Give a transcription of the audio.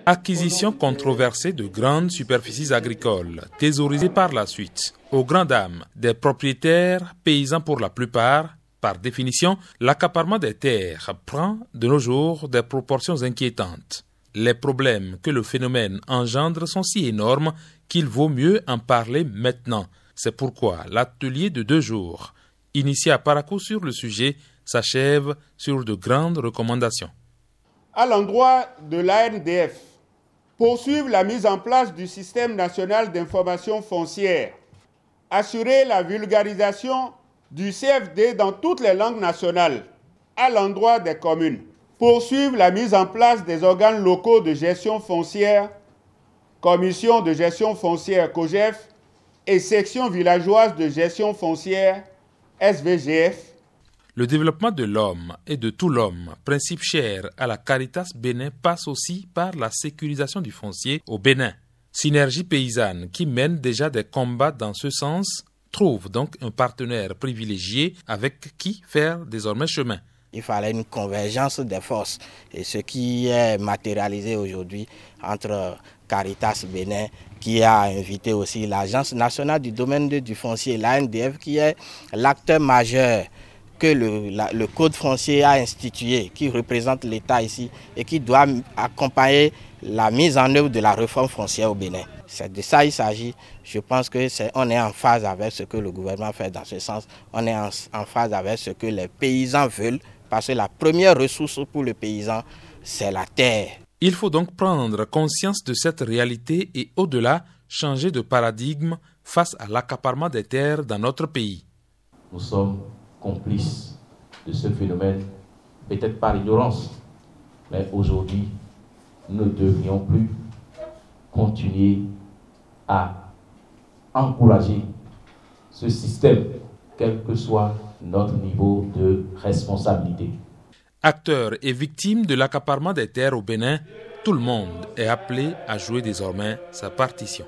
Acquisition controversée de grandes superficies agricoles, thésaurisées par la suite, aux grandes dames des propriétaires paysans pour la plupart. Par définition, l'accaparement des terres prend de nos jours des proportions inquiétantes. Les problèmes que le phénomène engendre sont si énormes qu'il vaut mieux en parler maintenant. C'est pourquoi l'atelier de 2 jours, initié à Parakou sur le sujet, s'achève sur de grandes recommandations. À l'endroit de l'ANDF, poursuivre la mise en place du système national d'information foncière, assurer la vulgarisation du CFD dans toutes les langues nationales, à l'endroit des communes, poursuivre la mise en place des organes locaux de gestion foncière, commission de gestion foncière COGEF et section villageoise de gestion foncière SVGF. Le développement de l'homme et de tout l'homme, principe cher à la Caritas Bénin, passe aussi par la sécurisation du foncier au Bénin. Synergie paysanne, qui mène déjà des combats dans ce sens, trouve donc un partenaire privilégié avec qui faire désormais chemin. Il fallait une convergence des forces et ce qui est matérialisé aujourd'hui entre Caritas Bénin, qui a invité aussi l'Agence nationale du domaine du foncier, l'ANDF, qui est l'acteur majeur que le code foncier a institué, qui représente l'État ici et qui doit accompagner la mise en œuvre de la réforme foncière au Bénin. C'est de ça il s'agit. Je pense qu'on est en phase avec ce que le gouvernement fait dans ce sens. On est en phase avec ce que les paysans veulent, parce que la première ressource pour le paysan, c'est la terre. Il faut donc prendre conscience de cette réalité et au-delà, changer de paradigme face à l'accaparement des terres dans notre pays. Nous sommes complices de ce phénomène, peut-être par ignorance, mais aujourd'hui, nous ne devrions plus continuer à encourager ce système, quel que soit notre niveau de responsabilité. Acteurs et victimes de l'accaparement des terres au Bénin, tout le monde est appelé à jouer désormais sa partition.